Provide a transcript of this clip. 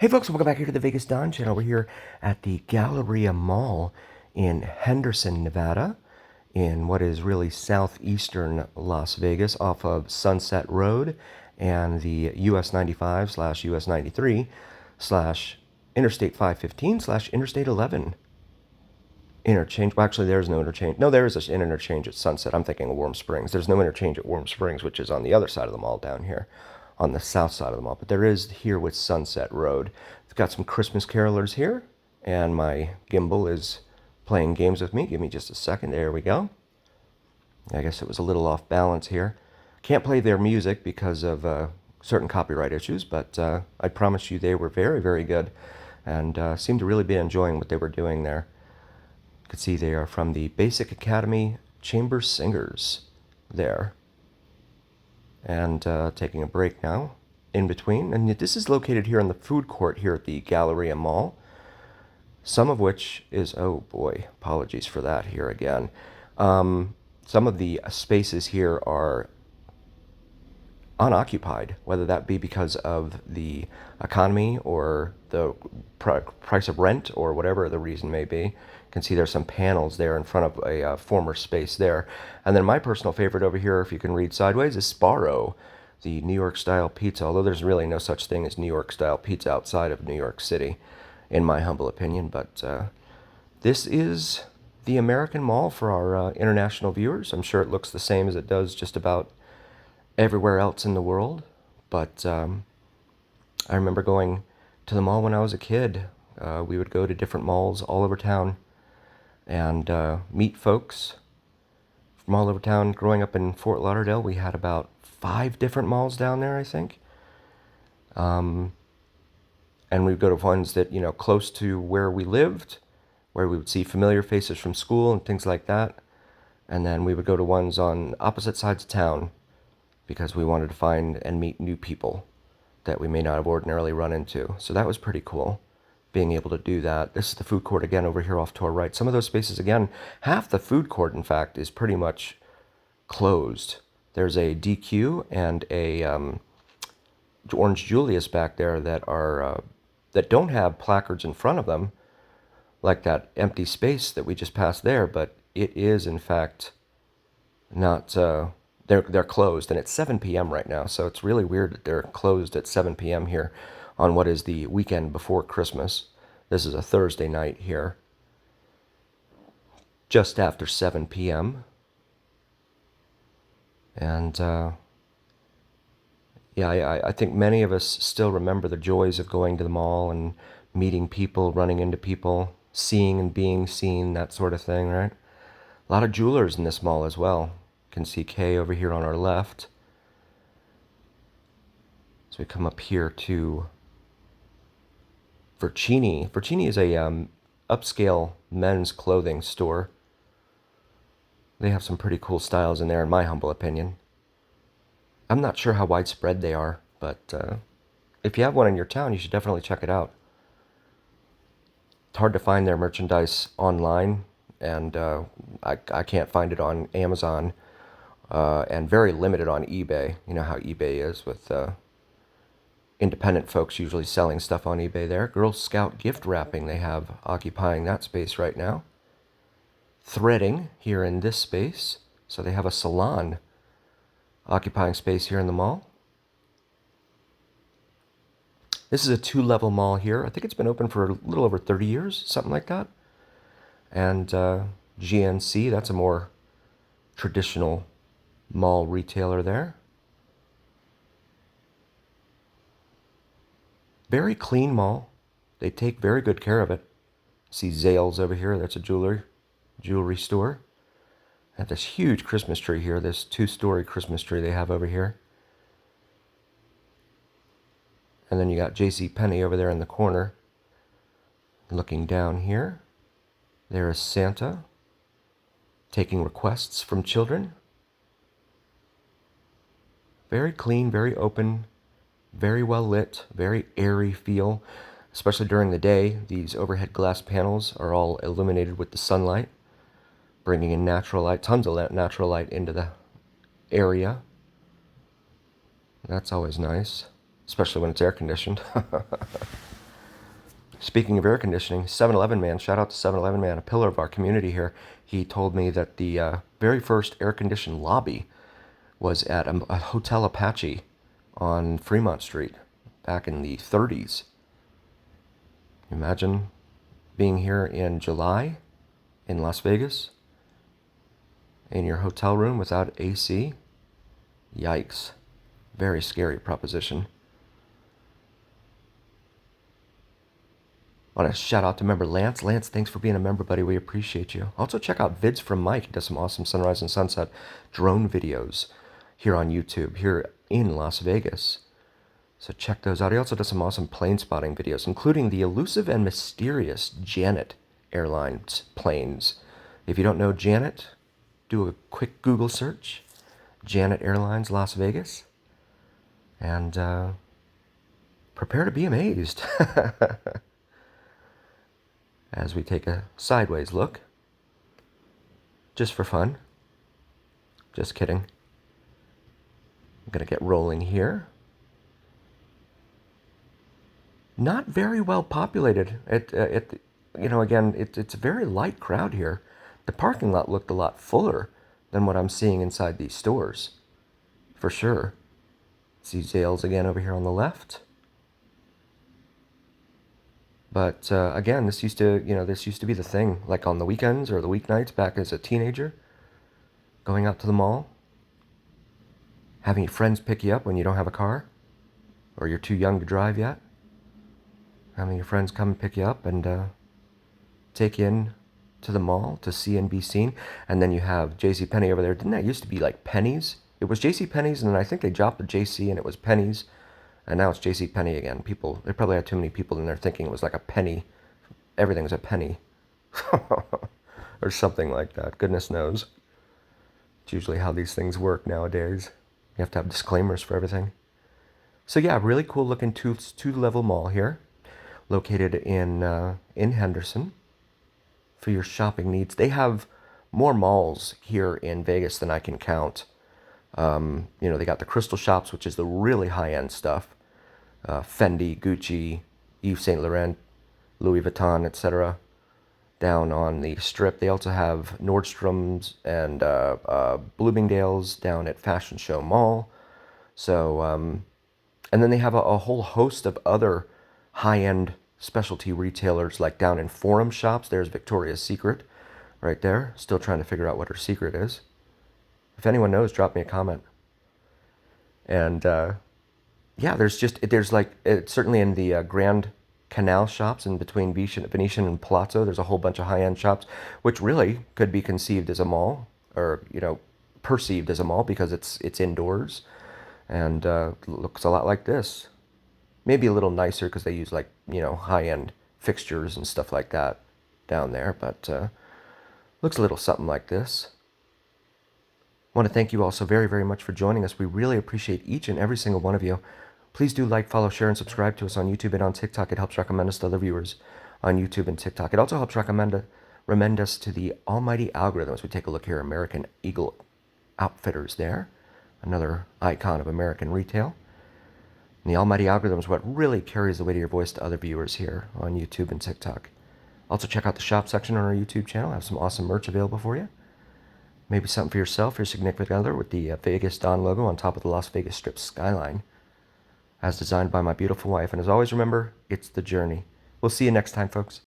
Hey folks, welcome back here to the Vegas Don channel. We're here at the Galleria Mall in Henderson, Nevada, in what is really southeastern Las Vegas off of Sunset Road and the US 95 slash US 93 slash Interstate 515 slash Interstate 11 interchange. Well, actually, there's no interchange. No, there is an interchange at Sunset. I'm thinking of Warm Springs. There's no interchange at Warm Springs, which is on the other side of the mall down here, on the south side of the mall. But there is here with Sunset Road. It's got some Christmas carolers here, and my gimbal is playing games with me. Give me just a second. There we go. I guess it was a little off balance here. Can't play their music because of certain copyright issues, but I promise you they were very, very good and seemed to really be enjoying what they were doing there. You can see they are from the Basic Academy Chamber Singers there. And taking a break now in between. And this is located here in the food court here at the Galleria Mall. Some of which is, oh boy, apologies for that here again. Some of the spaces here are unoccupied, whether that be because of the economy or the price of rent or whatever the reason may be. You can see there's some panels there in front of a former space there. And then my personal favorite over here, if you can read sideways, is Sparrow, the New York style pizza, although there's really no such thing as New York style pizza outside of New York City, in my humble opinion. But this is the American Mall for our international viewers. I'm sure it looks the same as it does just about everywhere else in the world, but I remember going to the mall when I was a kid. We would go to different malls all over town and meet folks from all over town. Growing up in Fort Lauderdale, we had about 5 different malls down there, I think. And we'd go to ones that, close to where we lived, where we would see familiar faces from school and things like that. And then we would go to ones on opposite sides of town, because we wanted to find and meet new people that we may not have ordinarily run into. So that was pretty cool, being able to do that. This is the food court again over here off to our right. Some of those spaces, again, half the food court, in fact, is pretty much closed. There's a DQ and a Orange Julius back there that are that don't have placards in front of them, like that empty space that we just passed there, but it is, in fact, not... They're closed, and it's 7 p.m. right now, so it's really weird that they're closed at 7 p.m. here on what is the weekend before Christmas. This is a Thursday night here, just after 7 p.m. And yeah, I think many of us still remember the joys of going to the mall and meeting people, running into people, seeing and being seen, that sort of thing, right? A lot of jewelers in this mall as well. Can see K over here on our left. So we come up here to Vercini. Vercini is a upscale men's clothing store. They have some pretty cool styles in there, in my humble opinion. I'm not sure how widespread they are, but if you have one in your town, you should definitely check it out. It's hard to find their merchandise online, and I can't find it on Amazon. And very limited on eBay. You know how eBay is with independent folks usually selling stuff on eBay there. Girl Scout gift wrapping they have occupying that space right now. Threading here in this space. So they have a salon occupying space here in the mall. This is a 2-level mall here. I think it's been open for a little over 30 years, something like that. And GNC, that's a more traditional mall retailer there. Very clean mall. They take very good care of it. See Zales over here. That's a jewelry store. And this huge Christmas tree here. This 2-story Christmas tree they have over here. And then you got JCPenney over there in the corner. Looking down here, there is Santa taking requests from children. Very clean, very open, very well lit, very airy feel, especially during the day. These overhead glass panels are all illuminated with the sunlight, bringing in natural light, tons of natural light into the area. That's always nice, especially when it's air conditioned. Speaking of air conditioning, 7-Eleven man, shout out to 7-Eleven man, a pillar of our community here. He told me that the very first air-conditioned lobby was at a Hotel Apache on Fremont Street back in the 30s. Imagine being here in July in Las Vegas in your hotel room without AC. Yikes. Very scary proposition. I want to shout out to member Lance. Lance, thanks for being a member, buddy. We appreciate you. Also, check out vids from Mike. He does some awesome sunrise and sunset drone videos here on YouTube, here in Las Vegas. So check those out. He also does some awesome plane spotting videos, including the elusive and mysterious Janet Airlines planes. If you don't know Janet, do a quick Google search. Janet Airlines Las Vegas. And prepare to be amazed. As we take a sideways look. Just for fun. Just kidding. I'm going to get rolling here. Not very well populated. Again, it's a very light crowd here. The parking lot looked a lot fuller than what I'm seeing inside these stores. For sure. See Zales again over here on the left. But again, this used to be the thing, like on the weekends or the weeknights back as a teenager, going out to the mall, having your friends pick you up when you don't have a car, or you're too young to drive yet, having your friends come and pick you up and take you in to the mall to see and be seen. And then you have JCPenney over there. Didn't that used to be like Pennies? It was JCPenney's, and then I think they dropped the JC and it was Pennies. And now it's JCPenney again. They probably had too many people in there thinking it was like a penny. Everything's a penny. Or something like that. Goodness knows. It's usually how these things work nowadays. You have to have disclaimers for everything. So yeah, really cool looking two-level mall here. Located in Henderson for your shopping needs. They have more malls here in Vegas than I can count. They got the Crystal Shops, which is the really high-end stuff. Fendi, Gucci, Yves Saint Laurent, Louis Vuitton, etc. Down on the Strip. They also have Nordstrom's and Bloomingdale's down at Fashion Show Mall. So, and then they have a whole host of other high-end specialty retailers, like down in Forum Shops. There's Victoria's Secret right there. Still trying to figure out what her secret is. If anyone knows, drop me a comment. And yeah, certainly in the Grand Canal shops in between Venetian and Palazzo, there's a whole bunch of high-end shops, which really could be conceived as a mall, or perceived as a mall, because it's indoors and looks a lot like this. Maybe a little nicer because they use high-end fixtures and stuff like that down there, but looks a little something like this. I want to thank you all so very, very much for joining us. We really appreciate each and every single one of you. Please do like, follow, share, and subscribe to us on YouTube and on TikTok. It helps recommend us to other viewers on YouTube and TikTok. It also helps recommend us to the almighty algorithms. We take a look here, American Eagle Outfitters there, another icon of American retail. And the almighty algorithm is what really carries the weight of your voice to other viewers here on YouTube and TikTok. Also check out the shop section on our YouTube channel. I have some awesome merch available for you. Maybe something for yourself, your significant other, with the Vegas Dawn logo on top of the Las Vegas Strip skyline, as designed by my beautiful wife. And as always, remember, it's the journey. We'll see you next time, folks.